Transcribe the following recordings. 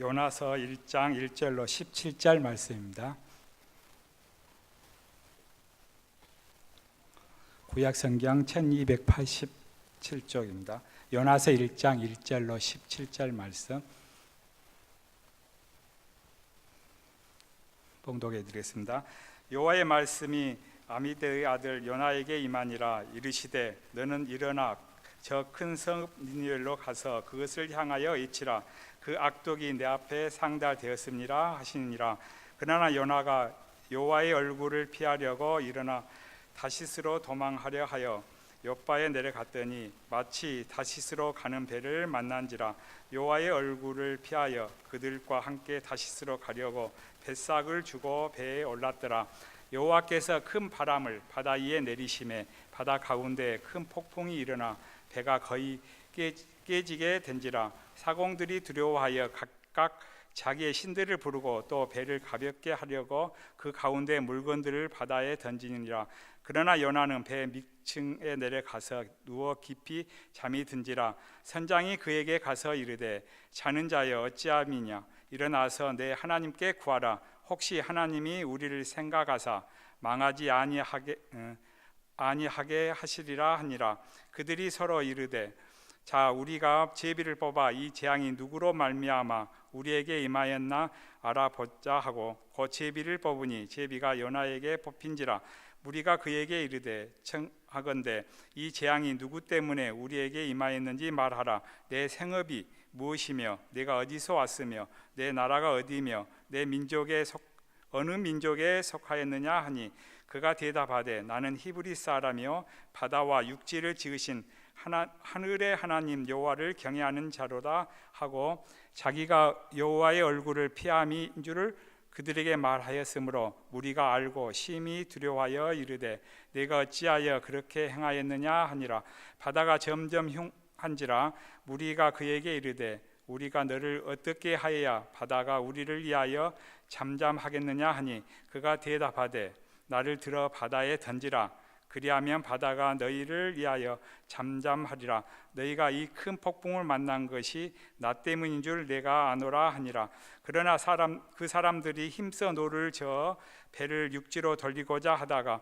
요나서 1장 1절로 17절 말씀입니다. 구약성경 1287쪽입니다. 요나서 1장 1절로 17절 말씀 봉독해 드리겠습니다. 여호와의 말씀이 아미드의 아들 요나에게 임하니라. 이르시되 너는 일어나 저 큰 성 니느웨로 가서 그것을 향하여 외치라. 그 악독이 내 앞에 상달되었습니다 하시니라. 그러나 요나가 여호와의 얼굴을 피하려고 일어나 다시스로 도망하려 하여 욥바에 내려갔더니 마치 다시스로 가는 배를 만난지라. 여호와의 얼굴을 피하여 그들과 함께 다시스로 가려고 뱃삭을 주고 배에 올랐더라. 여호와께서 큰 바람을 바다 위에 내리심에 바다 가운데 큰 폭풍이 일어나 배가 거의 깨지게 된지라. 사공들이 두려워하여 각각 자기의 신들을 부르고 또 배를 가볍게 하려고 그 가운데 물건들을 바다에 던지니라. 그러나 요나는 배 밑층에 내려가서 누워 깊이 잠이 든지라. 선장이 그에게 가서 이르되 자는 자여 어찌함이냐. 일어나서 내 하나님께 구하라. 혹시 하나님이 우리를 생각하사 망하지 아니하게 하시리라 하니라. 그들이 서로 이르되 자 우리가 제비를 뽑아 이 재앙이 누구로 말미암아 우리에게 임하였나 알아보자 하고 그 제비를 뽑으니 제비가 요나에게 뽑힌지라. 무리가 그에게 이르되 청하건대 이 재앙이 누구 때문에 우리에게 임하였는지 말하라. 내 생업이 무엇이며 내가 어디서 왔으며 내 나라가 어디며 내 민족의 어느 민족에 속하였느냐 하니 그가 대답하되 나는 히브리 사람이요 바다와 육지를 지으신 하늘의 하나님 여호와를 경외하는 자로다 하고 자기가 여호와의 얼굴을 피함인 줄을 그들에게 말하였으므로 무리가 알고 심히 두려워하여 이르되 내가 어찌하여 그렇게 행하였느냐 하니라. 바다가 점점 흉한지라. 무리가 그에게 이르되 우리가 너를 어떻게 하여야 바다가 우리를 위하여 잠잠하겠느냐 하니 그가 대답하되 나를 들어 바다에 던지라. 그리하면 바다가 너희를 위하여 잠잠하리라. 너희가 이 큰 폭풍을 만난 것이 나 때문인 줄 내가 아노라 하니라. 그러나 그 사람들이 힘써 노를 저어 배를 육지로 돌리고자 하다가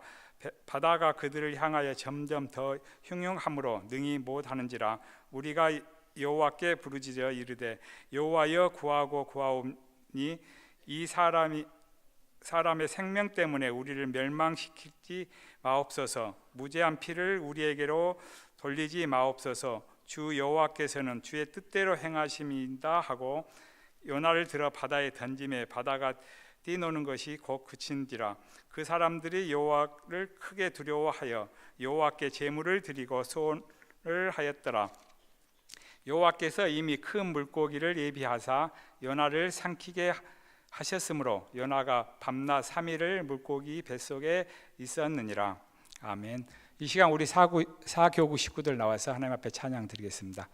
바다가 그들을 향하여 점점 더 흉흉함으로 능히 못하는지라. 우리가 여호와께 부르짖어 이르되 여호와여 구하고 구하오니 이 사람의 생명 때문에 우리를 멸망시키지 마옵소서. 무죄한 피를 우리에게로 돌리지 마옵소서. 주 여호와께서는 주의 뜻대로 행하심이다 하고 요나를 들어 바다에 던짐에 바다가 뛰노는 것이 곧 그친지라. 그 사람들이 여호와를 크게 두려워하여 여호와께 제물을 드리고 소원을 하였더라. 여호와께서 이미 큰 물고기를 예비하사 요나를 삼키게 하셨으므로 요나가 밤낮 3일을 물고기 뱃속에 있었느니라. 아멘. 이 시간 우리 사교구 식구들 나와서 하나님 앞에 찬양 드리겠습니다.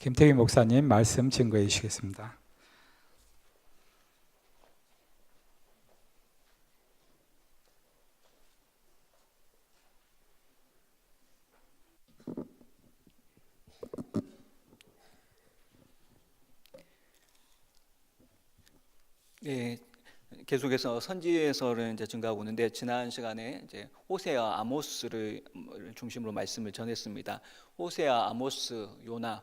김태기 목사님 말씀 증거해 주시겠습니다. 네, 계속해서 선지서를 이제 증가하고 있는데 지난 시간에 이제 호세아, 아모스를 중심으로 말씀을 전했습니다. 호세아, 아모스, 요나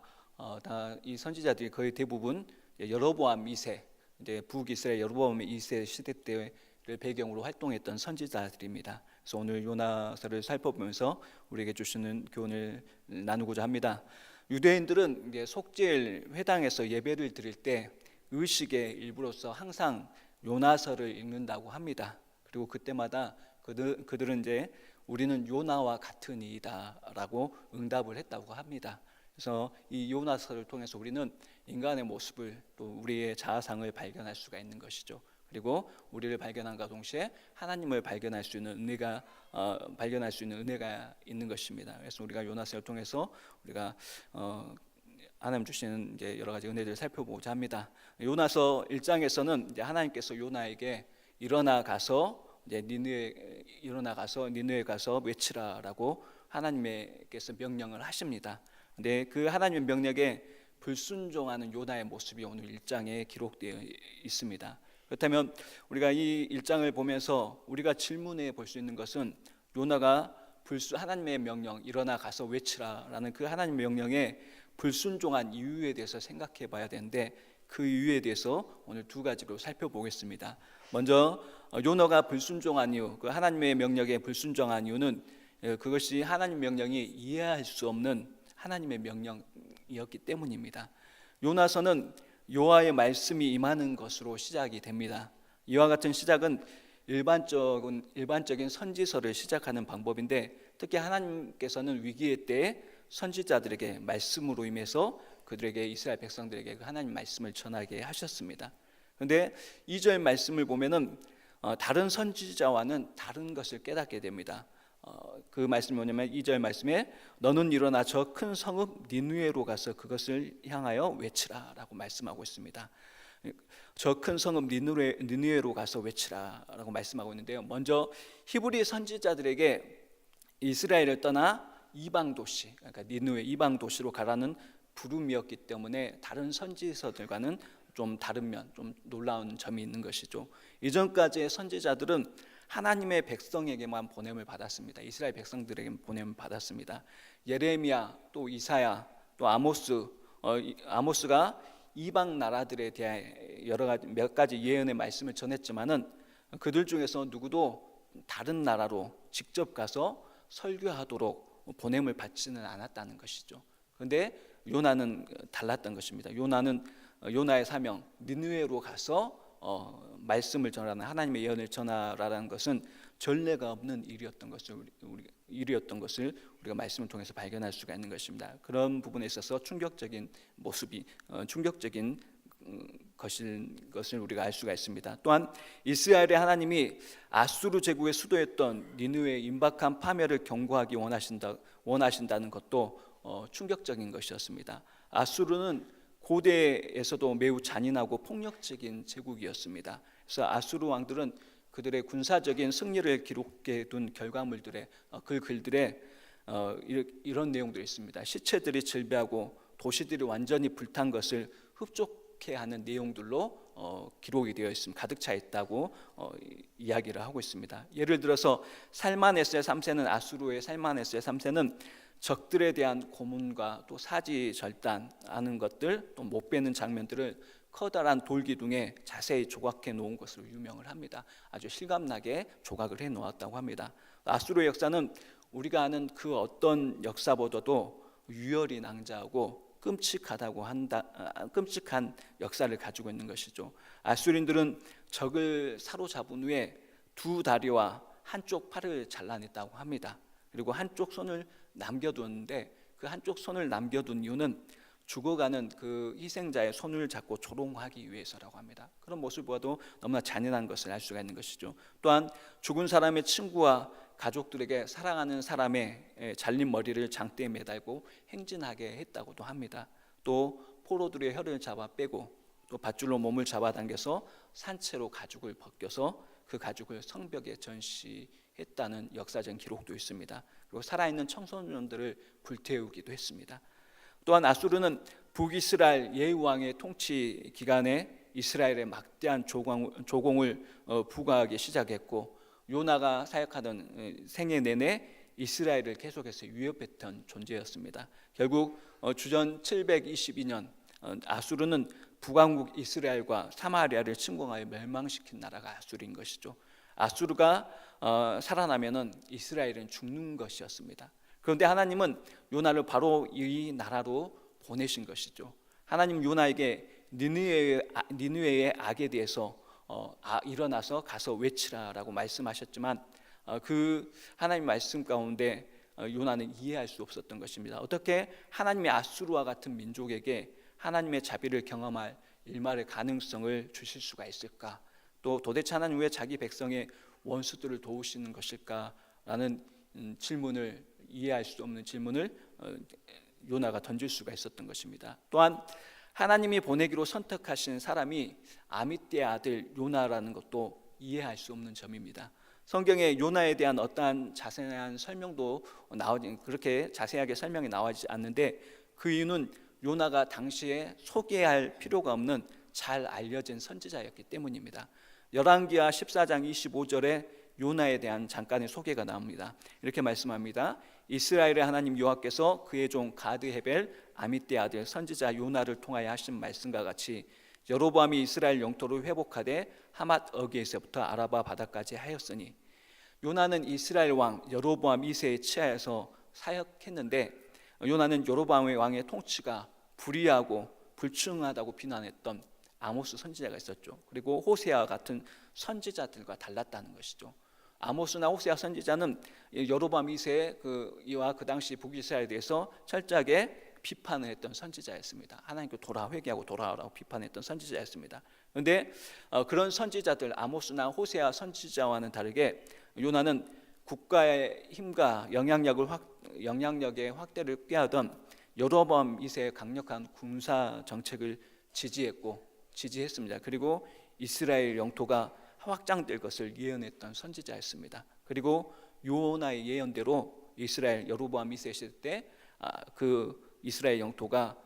다 이 선지자들이 거의 대부분 여로보암 2세, 이제 북이스라엘 여로보암 2세 시대 때를 배경으로 활동했던 선지자들입니다. 그래서 오늘 요나서를 살펴보면서 우리에게 주시는 교훈을 나누고자 합니다. 유대인들은 이제 속죄일 회당에서 예배를 드릴 때 의식의 일부로서 항상 요나서를 읽는다고 합니다. 그리고 그때마다 그들은 이제 우리는 요나와 같은 이이다라고 응답을 했다고 합니다. 그래서 이 요나서를 통해서 우리는 인간의 모습을 또 우리의 자아상을 발견할 수가 있는 것이죠. 그리고 우리를 발견함과 동시에 하나님을 발견할 수 있는 은혜가 있는 것입니다. 그래서 우리가 요나서를 통해서 우리가 하나님 주시는 이제 여러 가지 은혜들을 살펴보고자 합니다. 요나서 1장에서는 이제 하나님께서 요나에게 일어나 가서 니느웨 가서 외치라라고 하나님께서 명령을 하십니다. 근데 그 하나님의 명령에 불순종하는 요나의 모습이 오늘 1장에 기록되어 있습니다. 그렇다면 우리가 이 1장을 보면서 우리가 질문해 볼 수 있는 것은 요나가 하나님의 명령 일어나 가서 외치라라는 그 하나님의 명령에 불순종한 이유에 대해서 생각해 봐야 되는데 그 이유에 대해서 오늘 두 가지로 살펴보겠습니다. 먼저 요나가 불순종한 이유, 그 하나님의 명령에 불순종한 이유는 그것이 하나님 명령이 이해할 수 없는 하나님의 명령이었기 때문입니다. 요나서는 여호와의 말씀이 임하는 것으로 시작이 됩니다. 이와 같은 시작은 일반적인 선지서를 시작하는 방법인데 특히 하나님께서는 위기의 때에 선지자들에게 말씀으로 임해서 그들에게 이스라엘 백성들에게 그 하나님 말씀을 전하게 하셨습니다. 그런데 2절 말씀을 보면은 다른 선지자와는 다른 것을 깨닫게 됩니다. 그 말씀이 뭐냐면 2절 말씀에 너는 일어나 저 큰 성읍 니느웨로 가서 그것을 향하여 외치라라고 말씀하고 있습니다. 저 큰 성읍 니느웨로 가서 외치라라고 말씀하고 있는데요. 먼저 히브리 선지자들에게 이스라엘을 떠나 이방 도시, 그러니까 니느웨 이방 도시로 가라는 부름이었기 때문에 다른 선지서들과는 좀 다른 면, 좀 놀라운 점이 있는 것이죠. 이전까지의 선지자들은 하나님의 백성에게만 보냄을 받았습니다. 이스라엘 백성들에게 보냄을 받았습니다. 예레미야, 또 이사야, 또 아모스가 이방 나라들에 대해 몇 가지 예언의 말씀을 전했지만은 그들 중에서 누구도 다른 나라로 직접 가서 설교하도록 보냄을 받지는 않았다는 것이죠. 그런데 요나는 달랐던 것입니다. 요나의 사명 니느웨로 가서 말씀을 전하는 하나님의 예언을 전하라는 것은 전례가 없는 일이었던 것을 우리가 말씀을 통해서 발견할 수가 있는 것입니다. 그런 부분에 있어서 충격적인 것을 우리가 알 수가 있습니다. 또한 이스라엘의 하나님이 아수르 제국의 수도였던 니느웨의 임박한 파멸을 경고하기 원하신다는 것도 충격적인 것이었습니다. 아수르는 고대에서도 매우 잔인하고 폭력적인 제국이었습니다. 그래서 아수르 왕들은 그들의 군사적인 승리를 기록해 둔 결과물들의 글들에 이런 내용들이 있습니다. 시체들이 질비하고 도시들이 완전히 불탄 것을 흡족해 하는 내용들로 기록이 되어 있습니다. 가득 차 있다고 이야기를 하고 있습니다. 예를 들어서 살마네스의 3세는 아수르의 살마네스의 3세는 적들에 대한 고문과 또 사지 절단하는 것들, 또 못 베는 장면들을 커다란 돌기둥에 자세히 조각해 놓은 것으로 유명을 합니다. 아주 실감나게 조각을 해 놓았다고 합니다. 아수르의 역사는 우리가 아는 그 어떤 역사보다도 유혈이 낭자하고 끔찍한 역사를 가지고 있는 것이죠. 아수리인들은 적을 사로잡은 후에 두 다리와 한쪽 팔을 잘라냈다고 합니다. 그리고 한쪽 손을 남겨두는데 그 한쪽 손을 남겨둔 이유는 죽어가는 그 희생자의 손을 잡고 조롱하기 위해서라고 합니다. 그런 모습을 보아도 너무나 잔인한 것을 알 수가 있는 것이죠. 또한 죽은 사람의 친구와 가족들에게 사랑하는 사람의 잘린 머리를 장대에 매달고 행진하게 했다고도 합니다. 또 포로들의 혀를 잡아 빼고 또 밧줄로 몸을 잡아당겨서 산채로 가죽을 벗겨서 그 가죽을 성벽에 전시했다는 역사적인 기록도 있습니다. 그리고 살아있는 청소년들을 불태우기도 했습니다. 또한 아수르는 북이스라엘 예후왕의 통치 기간에 이스라엘에 막대한 조공을 부과하기 시작했고, 요나가 사역하던 생애 내내 이스라엘을 계속해서 위협했던 존재였습니다. 결국 주전 722년 아수르는 북왕국 이스라엘과 사마리아를 침공하여 멸망시킨 나라가 아수르인 것이죠. 아수르가 살아나면은 이스라엘은 죽는 것이었습니다. 그런데 하나님은 요나를 바로 이 나라로 보내신 것이죠. 하나님 요나에게 니느웨의 악에 대해서 일어나서 가서 외치라라고 말씀하셨지만 그 하나님 말씀 가운데 요나는 이해할 수 없었던 것입니다. 어떻게 하나님의 아수르와 같은 민족에게 하나님의 자비를 경험할 일말의 가능성을 주실 수가 있을까? 또 도대체 하나님 왜 자기 백성의 원수들을 도우시는 것일까라는 질문을, 이해할 수 없는 질문을 요나가 던질 수가 있었던 것입니다. 또한 하나님이 보내기로 선택하신 사람이 아미떼의 아들 요나라는 것도 이해할 수 없는 점입니다. 성경에 요나에 대한 어떠한 자세한 설명도 그렇게 자세하게 설명이 나오지 않는데, 그 이유는 요나가 당시에 소개할 필요가 없는 잘 알려진 선지자였기 때문입니다. 열왕기하 14장 25절에 요나에 대한 잠깐의 소개가 나옵니다. 이렇게 말씀합니다. 이스라엘의 하나님 여호와께서 그의 종 가드 헤벨 아미떼 아들 선지자 요나를 통하여 하신 말씀과 같이 여로보암이 이스라엘 영토를 회복하되 하맛 어귀에서부터 아라바 바다까지 하였으니, 요나는 이스라엘 왕 여로보암 2세에 치하여서 사역했는데, 요나는 여로보암의 왕의 통치가 불의하고 불충하다고 비난했던 아모스 선지자가 있었죠. 그리고 호세아와 같은 선지자들과 달랐다는 것이죠. 아모스나 호세아 선지자는 여로보암 2세의 이와 그 당시 북이스라엘에 대해서 철저하게 비판을 했던 선지자였습니다. 하나님께 회개하고 돌아오라고 비판했던 선지자였습니다. 그런데 그런 선지자들 아모스나 호세아 선지자와는 다르게 요나는 국가의 힘과 영향력의 확대를 꾀하던 여로보암 2세의 강력한 군사 정책을 지지했습니다. 그리고 이스라엘 영토가 확장될 것을 예언했던 선지자였습니다. 그리고 요나의 예언대로 이스라엘 여로보암 2세 시대 때 그 이스라엘 영토가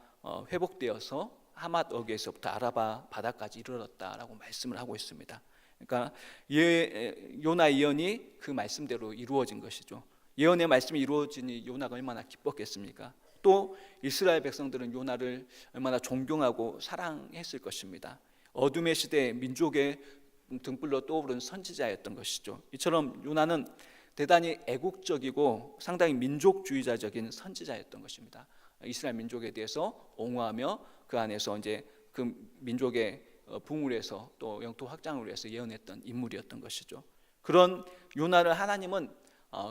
회복되어서 하맛 어귀에서부터 아라바 바다까지 이르렀다라고 말씀을 하고 있습니다. 그러니까 요나의 예언이 그 말씀대로 이루어진 것이죠. 예언의 말씀이 이루어지니 요나가 얼마나 기뻤겠습니까? 또 이스라엘 백성들은 요나를 얼마나 존경하고 사랑했을 것입니다. 어둠의 시대 민족의 등불로 떠오른 선지자였던 것이죠. 이처럼 요나는 대단히 애국적이고 상당히 민족주의자적인 선지자였던 것입니다. 이스라엘 민족에 대해서 옹호하며 그 안에서 이제 그 민족의 부흥을 위해서 또 영토 확장을 위해서 예언했던 인물이었던 것이죠. 그런 요나를 하나님은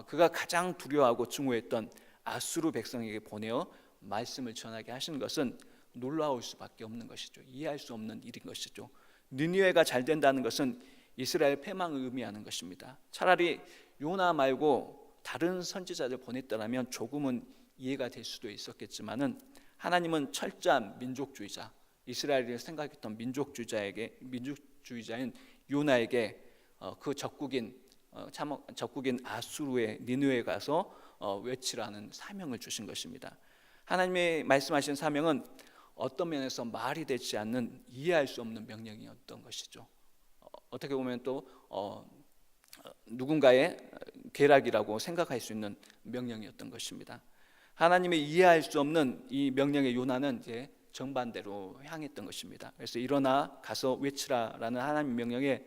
그가 가장 두려워하고 증오했던 아수르 백성에게 보내어 말씀을 전하게 하시는 것은 놀라울 수밖에 없는 것이죠. 이해할 수 없는 일인 것이죠. 니느웨가 잘 된다는 것은 이스라엘 패망을 의미하는 것입니다. 차라리 요나 말고 다른 선지자를 보냈더라면 조금은 이해가 될 수도 있었겠지만은, 하나님은 철저한 민족주의자, 이스라엘을 생각했던 민족주의자인 요나에게 그 적국인 아수르의 니느웨에 가서 외치라는 사명을 주신 것입니다. 하나님의 말씀하신 사명은 어떤 면에서 말이 되지 않는, 이해할 수 없는 명령이었던 것이죠. 어떻게 보면 또 누군가의 계략이라고 생각할 수 있는 명령이었던 것입니다. 하나님의 이해할 수 없는 이 명령의 요나는 이제 정반대로 향했던 것입니다. 그래서 일어나 가서 외치라라는 하나님의 명령에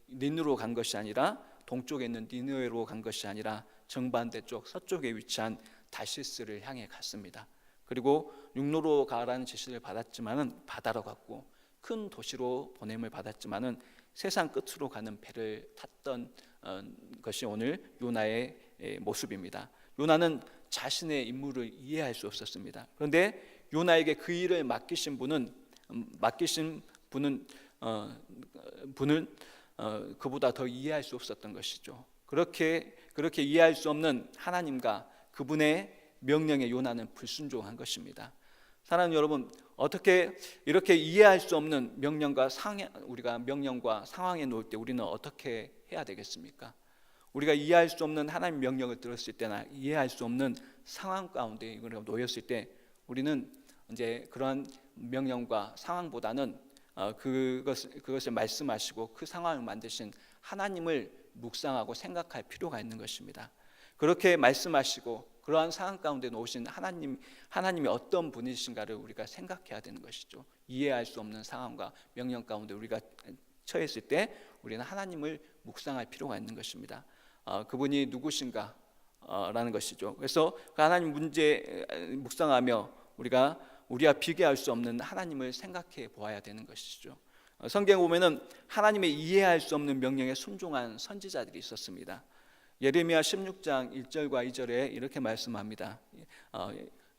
닌으로 간 것이 아니라, 동쪽에 있는 니느웨로 간 것이 아니라 정반대쪽 서쪽에 위치한 다시스를 향해 갔습니다. 그리고 육로로 가라는 지시를 받았지만은 바다로 갔고, 큰 도시로 보냄을 받았지만은 세상 끝으로 가는 배를 탔던 것이 오늘 요나의 모습입니다. 요나는 자신의 임무를 이해할 수 없었습니다. 그런데 요나에게 그 일을 맡기신 분은 그보다 더 이해할 수 없었던 것이죠. 그렇게 이해할 수 없는 하나님과 그분의 명령에 요나는 불순종한 것입니다. 사랑하는 여러분, 어떻게 이렇게 이해할 수 없는 우리가 명령과 상황에 놓을 때 우리는 어떻게 해야 되겠습니까? 우리가 이해할 수 없는 하나님 명령을 들었을 때나 이해할 수 없는 상황 가운데 놓였을 때 우리는 이제 그런 명령과 상황보다는 그것을 말씀하시고 그 상황을 만드신 하나님을 묵상하고 생각할 필요가 있는 것입니다. 그렇게 말씀하시고 그러한 상황 가운데 놓으신 하나님이 어떤 분이신가를 우리가 생각해야 되는 것이죠. 이해할 수 없는 상황과 명령 가운데 우리가 처했을 때 우리는 하나님을 묵상할 필요가 있는 것입니다. 그분이 누구신가? 라는 것이죠. 그래서 그 하나님 문제 묵상하며 우리와 비교할 수 없는 하나님을 생각해 보아야 되는 것이죠. 성경에 보면은 하나님의 이해할 수 없는 명령에 순종한 선지자들이 있었습니다. 예레미야 16장 1절과 2절에 이렇게 말씀합니다.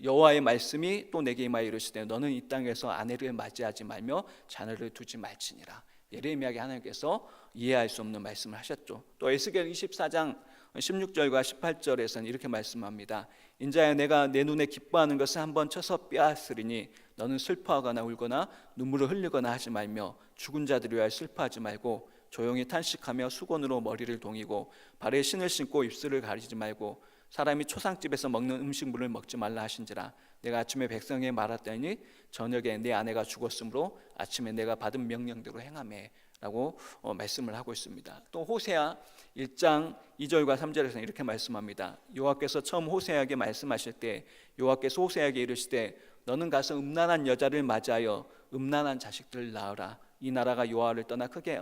여호와의 말씀이 또 내게 임하여 이르시되 너는 이 땅에서 아내를 맞이하지 말며 자녀를 두지 말지니라. 예레미야에게 하나님께서 이해할 수 없는 말씀을 하셨죠. 또 에스겔 24장 16절과 18절에서는 이렇게 말씀합니다. 인자야 내가 내 눈에 기뻐하는 것을 한번 쳐서 빼앗으리니 너는 슬퍼하거나 울거나 눈물을 흘리거나 하지 말며 죽은 자들을 위하여 슬퍼하지 말고 조용히 탄식하며 수건으로 머리를 동이고 발에 신을 신고 입술을 가리지 말고 사람이 초상집에서 먹는 음식물을 먹지 말라 하신지라. 내가 아침에 백성에게 말하더니 저녁에 내 아내가 죽었으므로 아침에 내가 받은 명령대로 행하매 라고 말씀을 하고 있습니다. 또 호세아 1장 2절과 3절에서는 이렇게 말씀합니다. 여호와께서 처음 호세아에게 말씀하실 때 여호와께서 호세아에게 이르시되 너는 가서 음란한 여자를 맞이하여 음란한 자식들을 낳으라. 이 나라가 여호와를 떠나 크게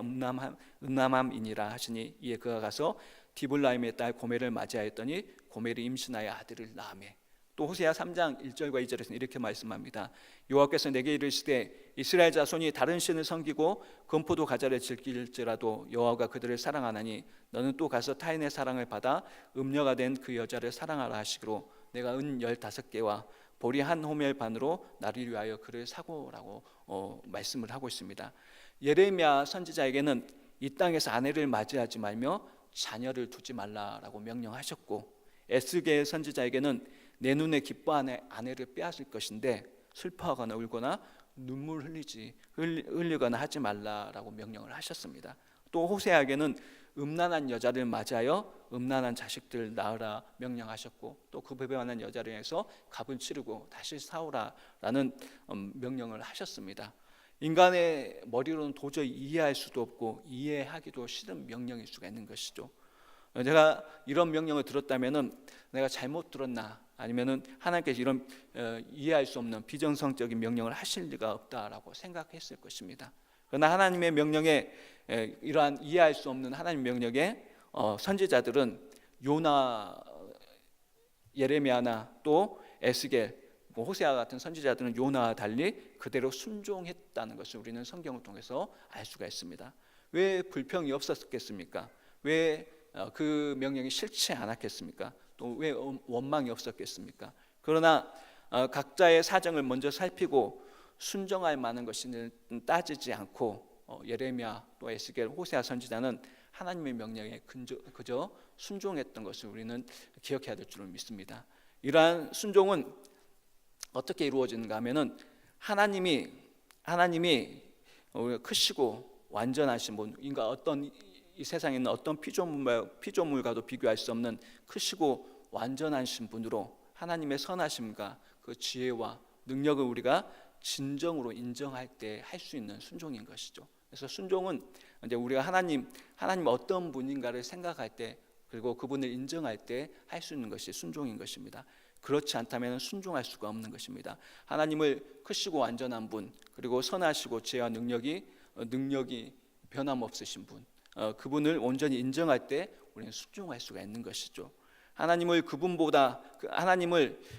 음란함이니라 하시니 이에 그가 가서 디블라임의 딸 고멜을 맞이하였더니 고멜이 임신하여 아들을 낳으매. 또 호세아 3장 1절과 2절에서는 이렇게 말씀합니다. 여호와께서 내게 이르시되 이스라엘 자손이 다른 신을 섬기고 건포도 과자를 즐길지라도 여호와가 그들을 사랑하나니 너는 또 가서 타인의 사랑을 받아 음녀가 된 그 여자를 사랑하라 하시기로 내가 은 15개와 보리 한 호멜 반으로 나를 위하여 그를 사고라고 말씀을 하고 있습니다. 예레미야 선지자에게는 이 땅에서 아내를 맞이하지 말며 자녀를 두지 말라라고 명령하셨고 에스겔 선지자에게는 내 눈에 기뻐하는 아내를 빼앗을 것인데 슬퍼하거나 울거나 눈물 흘리거나 하지 말라라고 명령을 하셨습니다. 또 호세아에게는 음란한 여자를 맞이하여 음란한 자식들 낳으라 명령하셨고 또 그 배반한 여자를 위해서 값을 치르고 다시 싸우라라는 명령을 하셨습니다. 인간의 머리로는 도저히 이해할 수도 없고 이해하기도 싫은 명령일 수가 있는 것이죠. 제가 이런 명령을 들었다면은 내가 잘못 들었나 아니면은 하나님께서 이런 이해할 수 없는 비정상적인 명령을 하실 리가 없다라고 생각했을 것입니다. 그러나 하나님의 명령에 이러한 이해할 수 없는 하나님 명령에 선지자들은 요나, 예레미야나 또 에스겔, 호세아 같은 선지자들은 요나와 달리 그대로 순종했다는 것을 우리는 성경을 통해서 알 수가 있습니다. 왜 불평이 없었겠습니까? 왜 그 명령이 싫지 않았겠습니까? 또 왜 원망이 없었겠습니까? 그러나 각자의 사정을 먼저 살피고 순종할 만한 것인지 따지지 않고 예레미야 또 에스겔 호세아 선지자는 하나님의 명령에 그저 순종했던 것을 우리는 기억해야 될 줄을 믿습니다. 이러한 순종은 어떻게 이루어지는가 하면은 하나님이 크시고 완전하신 분, 인가 어떤 이 세상에 있는 어떤 피조물과도 비교할 수 없는 크시고 완전하신 분으로 하나님의 선하심과 그 지혜와 능력을 우리가 진정으로 인정할 때 할 수 있는 순종인 것이죠. 그래서 순종은 이제 우리가 하나님 어떤 분인가를 생각할 때 그리고 그분을 인정할 때 할 수 있는 것이 순종인 것입니다. 그렇지 않다면 순종할 수가 없는 것입니다. 하나님을 크시고 완전한 분 그리고 선하시고 지혜와 능력이 변함없으신 분 그분을 온전히 인정할 때 우리는 순종할 수가 있는 것이죠. 하나님을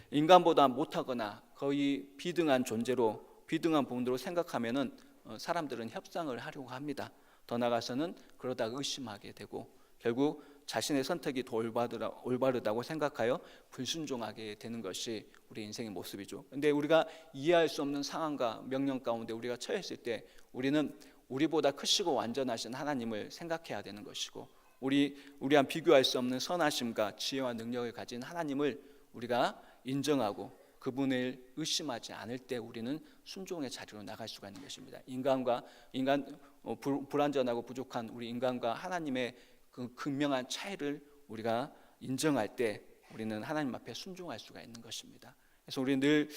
인간보다 못하거나 거의 비등한 분으로 생각하면은 사람들은 협상을 하려고 합니다. 더 나아가서는 그러다 의심하게 되고 결국 자신의 선택이 더 올바르다고 생각하여 불순종하게 되는 것이 우리 인생의 모습이죠. 그런데 우리가 이해할 수 없는 상황과 명령 가운데 우리가 처했을 때 우리는 우리보다 크시고 완전하신 하나님을 생각해야 되는 것이고 우리와 비교할 수 없는 선하심과 지혜와 능력을 가진 하나님을 우리가 인정하고 그분을 의심하지 않을 때 우리는 순종의 자리로 나갈 수가 있는 것입니다. 불완전하고 부족한 우리 인간과 하나님의 그 극명한 차이를 우리가 인정할 때 우리는 하나님 앞에 순종할 수가 있는 것입니다. 그래서 우리는 늘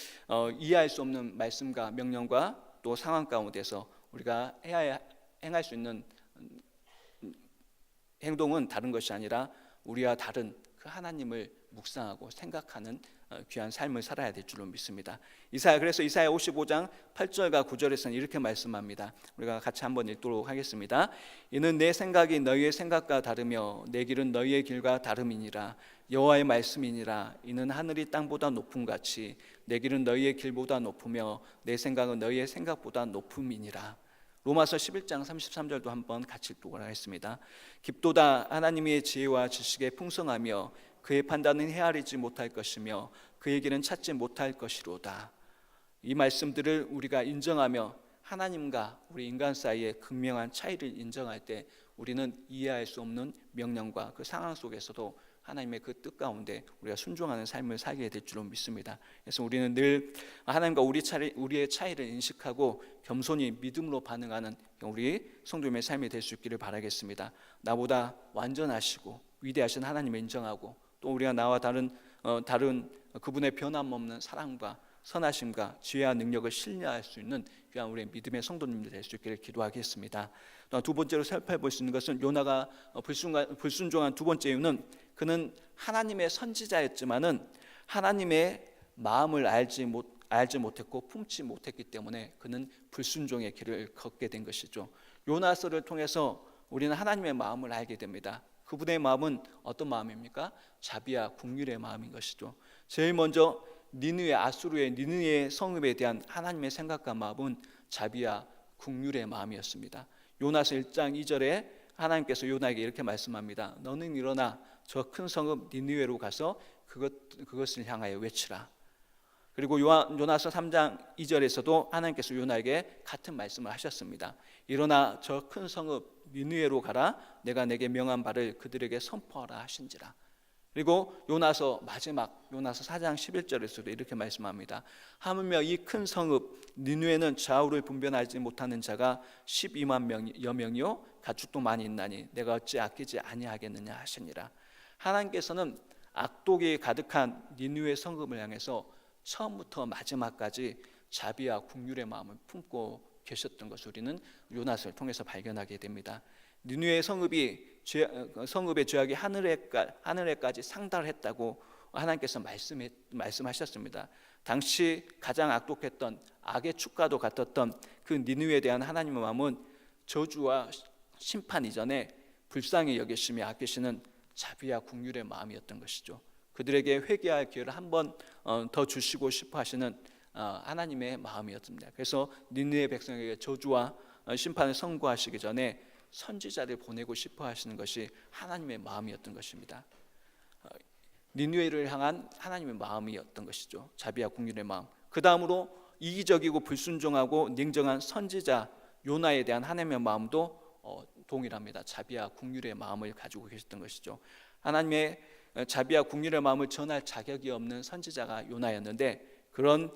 이해할 수 없는 말씀과 명령과 또 상황 가운데서 우리가 행할 수 있는 행동은 다른 것이 아니라 우리와 다른 그 하나님을 묵상하고 생각하는 귀한 삶을 살아야 될 줄로 믿습니다. 그래서 이사야 55장 8절과 9절에서는 이렇게 말씀합니다. 우리가 같이 한번 읽도록 하겠습니다. 이는 내 생각이 너희의 생각과 다르며 내 길은 너희의 길과 다름이니라. 여호와의 말씀이니라. 이는 하늘이 땅보다 높음 같이 내 길은 너희의 길보다 높으며 내 생각은 너희의 생각보다 높음이니라. 로마서 11장 33절도 한번 같이 읽도록 하겠습니다. 깊도다 하나님의 지혜와 지식에 풍성하며 그의 판단은 헤아리지 못할 것이며 그의 길은 찾지 못할 것이로다. 이 말씀들을 우리가 인정하며 하나님과 우리 인간 사이의 극명한 차이를 인정할 때 우리는 이해할 수 없는 명령과 그 상황 속에서도 하나님의 그 뜻 가운데 우리가 순종하는 삶을 살게 될 줄로 믿습니다. 그래서 우리는 늘 하나님과 우리의 차이를 인식하고 겸손히 믿음으로 반응하는 우리 성도님의 삶이 될 수 있기를 바라겠습니다. 나보다 완전하시고 위대하신 하나님을 인정하고 또 우리가 나와 다른 그분의 변함없는 사랑과 선하심과 지혜와 능력을 신뢰할 수 있는 귀한 우리의 믿음의 성도님들 될 수 있기를 기도하겠습니다. 두 번째로 살펴볼 수 있는 것은 요나가 불순종한 두 번째 이유는 그는 하나님의 선지자였지만은 하나님의 마음을 알지 못했고 품지 못했기 때문에 그는 불순종의 길을 걷게 된 것이죠. 요나서를 통해서 우리는 하나님의 마음을 알게 됩니다. 그분의 마음은 어떤 마음입니까? 자비와 긍휼의 마음인 것이죠. 제일 먼저 아수르의 니느웨 성읍에 대한 하나님의 생각과 마음은 자비와 긍휼의 마음이었습니다. 요나서 1장 2절에 하나님께서 요나에게 이렇게 말씀합니다. 너는 일어나 저 큰 성읍 니느웨로 가서 그것을 향하여 외치라. 그리고 요나서 3장 2절에서도 하나님께서 요나에게 같은 말씀을 하셨습니다. 일어나 저 큰 성읍 니느웨로 가라. 내가 내게 명한 바를 그들에게 선포하라 하신지라. 그리고 요나서 4장 11절에서도 이렇게 말씀합니다. 하물며 이 큰 성읍 니느웨는 좌우를 분별하지 못하는 자가 12만 여 명이요 가축도 많이 있나니 내가 어찌 아끼지 아니하겠느냐 하시니라. 하나님께서는 악독이 가득한 니느웨 성읍을 향해서 처음부터 마지막까지 자비와 긍휼의 마음을 품고 계셨던 것을 우리는 요나서를 통해서 발견하게 됩니다. 니느웨 성읍의 죄악이 하늘에까지 상달했다고 하나님께서 말씀하셨습니다. 당시 가장 악독했던 악의 축가도 같았던 그 니느웨에 대한 하나님의 마음은 저주와 심판 이전에 불쌍히 여기시며 아끼시는 자비와 긍휼의 마음이었던 것이죠. 그들에게 회개할 기회를 한 번 더 주시고 싶어 하시는 하나님의 마음이었습니다. 그래서 니느웨 백성에게 저주와 심판을 선고하시기 전에 선지자를 보내고 싶어 하시는 것이 하나님의 마음이었던 것입니다. 니느웨를 향한 하나님의 마음이었던 것이죠. 자비와 긍휼의 마음. 그 다음으로 이기적이고 불순종하고 냉정한 선지자 요나에 대한 하나님의 마음도 동일합니다. 자비와 긍휼의 마음을 가지고 계셨던 것이죠. 하나님의 자비와 긍휼의 마음을 전할 자격이 없는 선지자가 요나였는데 그런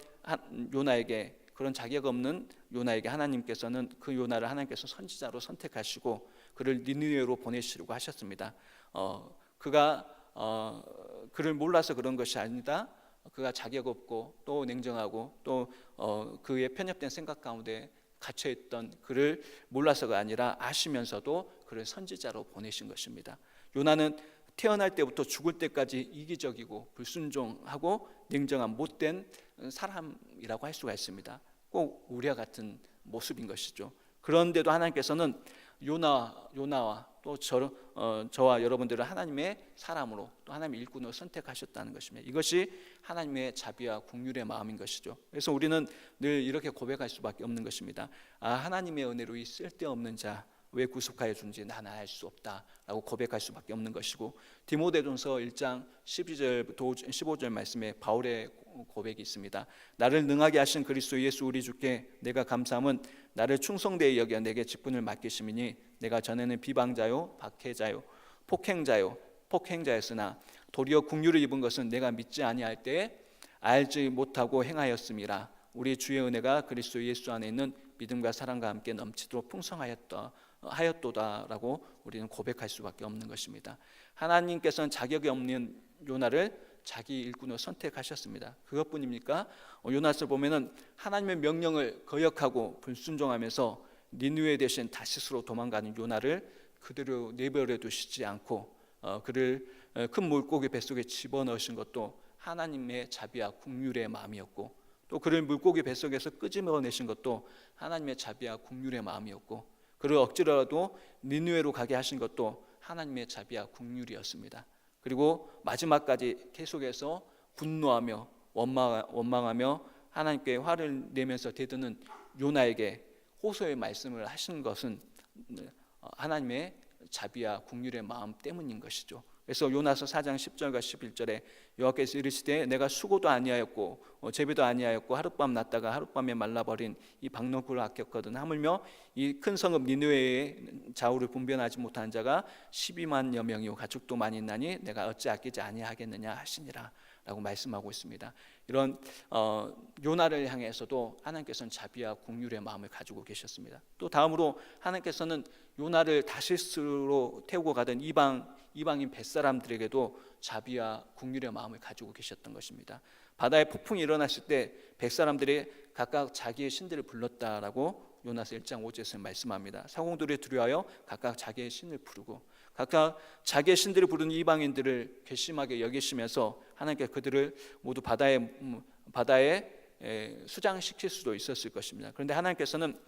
자격 없는 요나에게 하나님께서는 그 요나를 하나님께서 선지자로 선택하시고 그를 니느웨로 보내시려고 하셨습니다. 그가 그를 몰라서 그런 것이 아니다. 그가 자격 없고 또 냉정하고 또 그의 편협된 생각 가운데 갇혀있던 그를 몰라서가 아니라 아시면서도 그를 선지자로 보내신 것입니다. 요나는 태어날 때부터 죽을 때까지 이기적이고 불순종하고 냉정한 못된 사람이라고 할 수가 있습니다. 꼭 우리와 같은 모습인 것이죠. 그런데도 하나님께서는 요나와 또 저와 여러분들을 하나님의 사람으로 또 하나님의 일꾼으로 선택하셨다는 것입니다. 이것이 하나님의 자비와 긍휼의 마음인 것이죠. 그래서 우리는 늘 이렇게 고백할 수밖에 없는 것입니다. 하나님의 은혜로 이 쓸데없는 자 왜 구속하여 준지 나는 알 수 없다라고 고백할 수밖에 없는 것이고 디모데전서 1장 12절부터 15절 말씀에 바울의 고백이 있습니다. 나를 능하게 하신 그리스도 예수 우리 주께 내가 감사함은 나를 충성되이 여겨 내게 직분을 맡기심이니 내가 전에는 비방자요 박해자요 폭행자였으나 도리어 긍휼을 입은 것은 내가 믿지 아니할 때에 알지 못하고 행하였음이라. 우리 주의 은혜가 그리스도 예수 안에 있는 믿음과 사랑과 함께 넘치도록 하였도다라고 우리는 고백할 수밖에 없는 것입니다. 하나님께서는 자격이 없는 요나를 자기 일꾼으로 선택하셨습니다. 그것뿐입니까? 요나스를 보면은 하나님의 명령을 거역하고 불순종하면서 니느웨 대신 다시스로 도망가는 요나를 그대로 내버려 두시지 않고 그를 큰 물고기 뱃속에 집어넣으신 것도 하나님의 자비와 긍휼의 마음이었고, 또 그를 물고기 뱃속에서 끄집어내신 것도 하나님의 자비와 긍휼의 마음이었고, 그를 억지로라도 니느웨로 가게 하신 것도 하나님의 자비와 긍휼이었습니다. 그리고 마지막까지 계속해서 분노하며 원망하며 하나님께 화를 내면서 대드는 요나에게 호소의 말씀을 하신 것은 하나님의 자비와 긍휼의 마음 때문인 것이죠. 그래서 요나서 4장 10절과 11절에 여호와께서 이르시되 내가 수고도 아니하였고 제비도 아니하였고 하룻밤 났다가 하룻밤에 말라버린 이 박너구를 아꼈거든. 하물며 이 큰 성읍 니느웨의 좌우를 분변하지 못한 자가 12만여 명이요 가축도 많이 있나니 내가 어찌 아끼지 아니하겠느냐 하시니라 라고 말씀하고 있습니다. 이런 요나를 향해서도 하나님께서는 자비와 긍휼의 마음을 가지고 계셨습니다. 또 다음으로 하나님께서는 요나를 다시스로 태우고 가던 이방인 뱃사람들에게도 자비와 긍휼의 마음을 가지고 계셨던 것입니다. 바다에 폭풍이 일어났을 때 뱃사람들이 각각 자기의 신들을 불렀다라고 요나서 1장 5절에서 말씀합니다. 사공들이 두려워하여 각각 자기의 신을 부르고, 각각 자기의 신들을 부르는 이방인들을 괘씸하게 여기시면서 하나님께 그들을 모두 바다에 수장시킬 수도 있었을 것입니다. 그런데 하나님께서는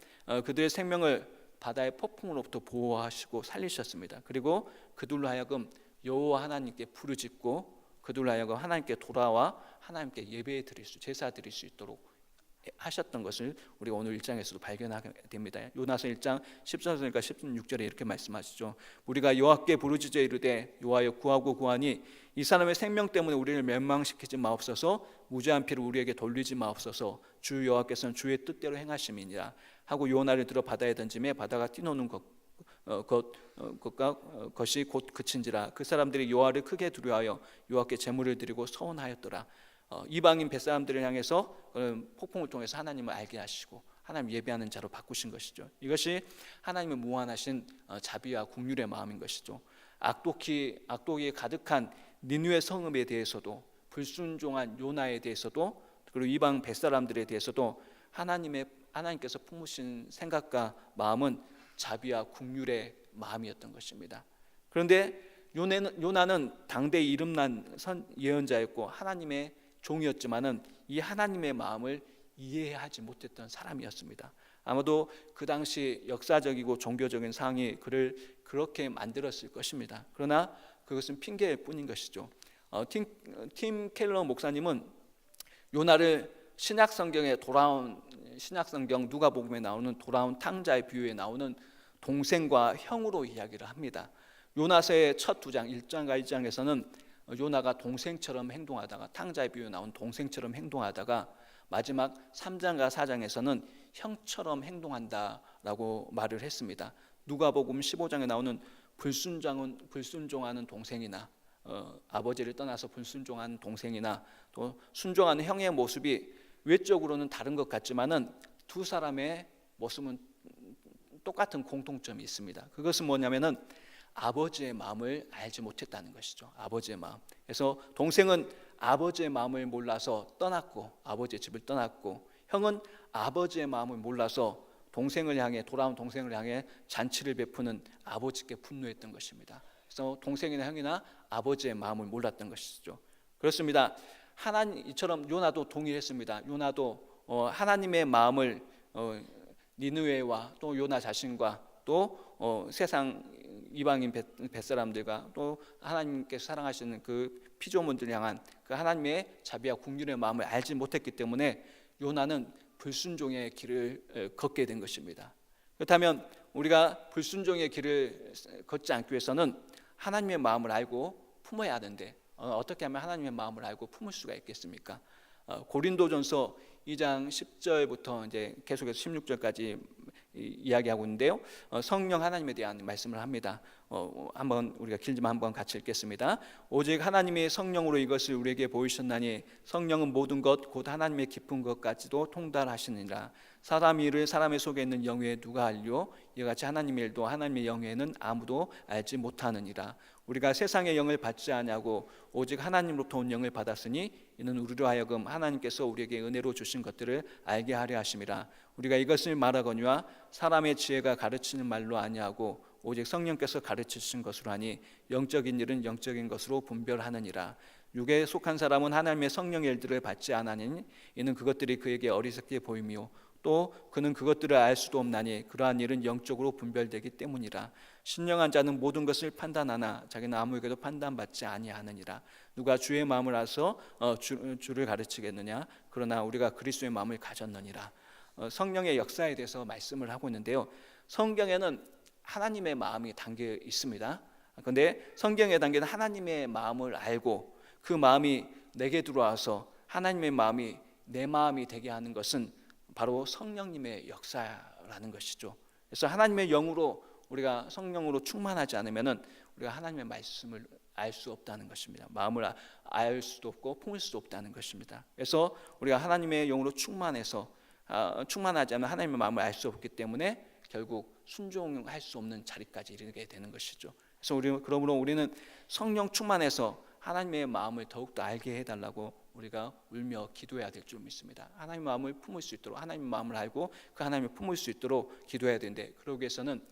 그들의 생명을 바다의 폭풍으로부터 보호하시고 살리셨습니다. 그리고 그들로 하여금 여호와 하나님께 부르짖고 그들로 하여금 하나님께 돌아와 하나님께 예배 드릴 수, 제사 드릴 수 있도록 하셨던 것을 우리가 오늘 1장에서도 발견하게 됩니다. 요나서 1장 14절과 16절에 이렇게 말씀하시죠. 우리가 여호와께 부르짖어 이르되 여호와여 구하고 구하니 이 사람의 생명 때문에 우리를 멸망시키지 마옵소서, 무죄한 피를 우리에게 돌리지 마옵소서. 주 여호와께서는 주의 뜻대로 행하심이니라 하고 요나를 들어 바다에 던짐에 바다가 뛰노는 것이 곧 그친지라. 그 사람들이 여호와를 크게 두려워하여 여호와께 제물을 드리고 서원하였더라. 이방인 뱃사람들을 향해서 폭풍을 통해서 하나님을 알게 하시고 하나님 예배하는 자로 바꾸신 것이죠. 이것이 하나님의 무한하신 자비와 긍휼의 마음인 것이죠. 악독이 가득한 니느웨 성읍에 대해서도, 불순종한 요나에 대해서도, 그리고 이방 뱃사람들에 대해서도 하나님께서 품으신 생각과 마음은 자비와 긍휼의 마음이었던 것입니다. 그런데 요나는 당대에 이름난 예언자였고 하나님의 종이었지만은 이 하나님의 마음을 이해하지 못했던 사람이었습니다. 아마도 그 당시 역사적이고 종교적인 상황이 그를 그렇게 만들었을 것입니다. 그러나 그것은 핑계일 뿐인 것이죠. 팀 켈러 목사님은 요나를 신약성경 누가복음에 나오는 돌아온 탕자의 비유에 나오는 동생과 형으로 이야기를 합니다. 요나서의 첫 2장 1장과 2장에서는 요나가 동생처럼 행동하다가, 탕자의 비유에 나온 동생처럼 행동하다가 마지막 3장과 4장에서는 형처럼 행동한다라고 말을 했습니다. 누가복음 15장에 나오는 불순종하는 동생이나 아버지를 떠나서 불순종하는 동생이나 또 순종하는 형의 모습이 외적으로는 다른 것 같지만은 두 사람의 모습은 똑같은 공통점이 있습니다. 그것은 뭐냐면은 아버지의 마음을 알지 못했다는 것이죠. 아버지의 마음. 그래서 동생은 아버지의 마음을 몰라서 떠났고, 아버지의 집을 떠났고, 형은 아버지의 마음을 몰라서 돌아온 동생을 향해 잔치를 베푸는 아버지께 분노했던 것입니다. 그래서 동생이나 형이나 아버지의 마음을 몰랐던 것이죠. 그렇습니다. 이처럼 요나도 동일했습니다. 요나도 하나님의 마음을 니느웨와 또 요나 자신과 또 세상 이방인 뱃사람들과 또 하나님께서 사랑하시는 그 피조물들 향한 그 하나님의 자비와 긍휼의 마음을 알지 못했기 때문에 요나는 불순종의 길을 걷게 된 것입니다. 그렇다면 우리가 불순종의 길을 걷지 않기 위해서는 하나님의 마음을 알고 품어야 하는데 어떻게 하면 하나님의 마음을 알고 품을 수가 있겠습니까? 고린도전서 2장 10절부터 이제 계속해서 16절까지 이야기하고 있는데요. 성령 하나님에 대한 말씀을 합니다. 한번 우리가 길지만 한번 같이 읽겠습니다. 오직 하나님의 성령으로 이것을 우리에게 보이셨나니 성령은 모든 것 곧 하나님의 깊은 것까지도 통달하시느니라. 사람의 일을 사람의 속에 있는 영에 누가 알리오? 이와 같이 하나님의 일도 하나님의 영에는 아무도 알지 못하느니라. 우리가 세상의 영을 받지 아니하고 오직 하나님으로부터 온 영을 받았으니 이는 우리로 하여금 하나님께서 우리에게 은혜로 주신 것들을 알게 하려 하심이라. 우리가 이것을 말하거니와 사람의 지혜가 가르치는 말로 아니하고 오직 성령께서 가르치신 것으로 하니 영적인 일은 영적인 것으로 분별하느니라. 육에 속한 사람은 하나님의 성령의 일들을 받지 아나니 이는 그것들이 그에게 어리석게 보이며 또 그는 그것들을 알 수도 없나니 그러한 일은 영적으로 분별되기 때문이라. 신령한 자는 모든 것을 판단하나 자기는 아무에게도 판단받지 아니하느니라. 누가 주의 마음을 알아서 주를 가르치겠느냐? 그러나 우리가 그리스도의 마음을 가졌느니라. 성령의 역사에 대해서 말씀을 하고 있는데요. 성경에는 하나님의 마음이 담겨 있습니다. 그런데 성경에 담긴 하나님의 마음을 알고 그 마음이 내게 들어와서 하나님의 마음이 내 마음이 되게 하는 것은 바로 성령님의 역사라는 것이죠. 그래서 하나님의 영으로 우리가 성령으로 충만하지 않으면은 우리가 하나님의 말씀을 알 수 없다는 것입니다. 마음을 알 수도 없고 품을 수도 없다는 것입니다. 그래서 우리가 하나님의 영으로 충만하지 않으면 하나님의 마음을 알 수 없기 때문에 결국 순종할 수 없는 자리까지 이르게 되는 것이죠. 그래서 그러므로 우리는 성령 충만해서 하나님의 마음을 더욱더 알게 해달라고 우리가 울며 기도해야 될 줄 믿습니다. 하나님의 마음을 품을 수 있도록 하나님의 마음을 알고 그 하나님을 품을 수 있도록 기도해야 되는데 그러기 위해서는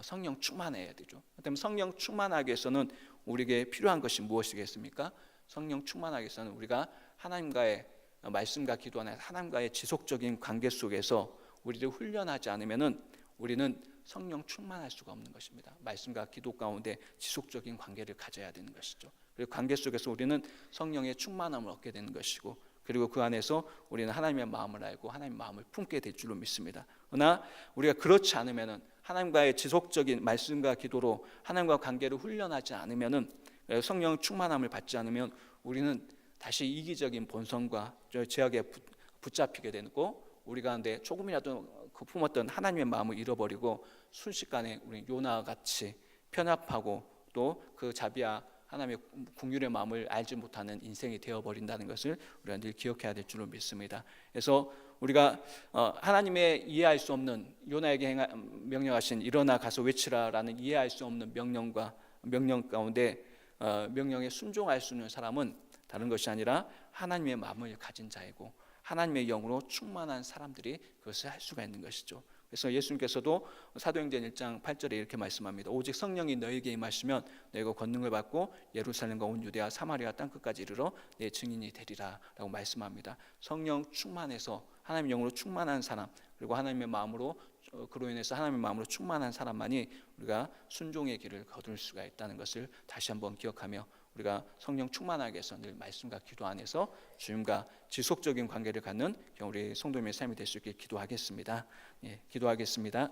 성령 충만해야 되죠. 그다음에 성령 충만하기 위해서는 우리에게 필요한 것이 무엇이겠습니까? 성령 충만하기 위해서는 우리가 하나님과의 말씀과 기도 안에 하나님과의 지속적인 관계 속에서 우리를 훈련하지 않으면은 우리는 성령 충만할 수가 없는 것입니다. 말씀과 기도 가운데 지속적인 관계를 가져야 되는 것이죠. 그리고 관계 속에서 우리는 성령의 충만함을 얻게 되는 것이고 그리고 그 안에서 우리는 하나님의 마음을 알고 하나님의 마음을 품게 될 줄로 믿습니다. 그러나 우리가 그렇지 않으면은 하나님과의 지속적인 말씀과 기도로 하나님과 관계를 훈련하지 않으면은 성령 충만함을 받지 않으면 우리는 다시 이기적인 본성과 죄악에 붙잡히게 되고 우리 가운데 조금이라도 그 품었던 하나님의 마음을 잃어버리고 순식간에 우리 요나와 같이 편협하고 또 그 자비와 하나님의 긍휼의 마음을 알지 못하는 인생이 되어버린다는 것을 우리가 늘 기억해야 될 줄로 믿습니다. 그래서 우리가 하나님의 이해할 수 없는 요나에게 명령하신 일어나 가서 외치라라는 이해할 수 없는 명령 가운데 명령에 순종할 수 있는 사람은 다른 것이 아니라 하나님의 마음을 가진 자이고 하나님의 영으로 충만한 사람들이 그것을 할 수가 있는 것이죠. 그래서 예수님께서도 사도행전 1장 8절에 이렇게 말씀합니다. 오직 성령이 너에게 임하시면 너희가 권능을 받고 예루살렘과 온 유대와 사마리아 땅끝까지 이르러 내 증인이 되리라 라고 말씀합니다. 성령 충만해서 하나님의 영으로 충만한 사람 그리고 하나님의 마음으로 그로 인해서 하나님의 마음으로 충만한 사람만이 우리가 순종의 길을 거둘 수가 있다는 것을 다시 한번 기억하며 우리가 성령 충만하게 해서 늘 말씀과 기도 안에서 주님과 지속적인 관계를 갖는 우리 성도님의 삶이 될 수 있게 기도하겠습니다. 기도하겠습니다.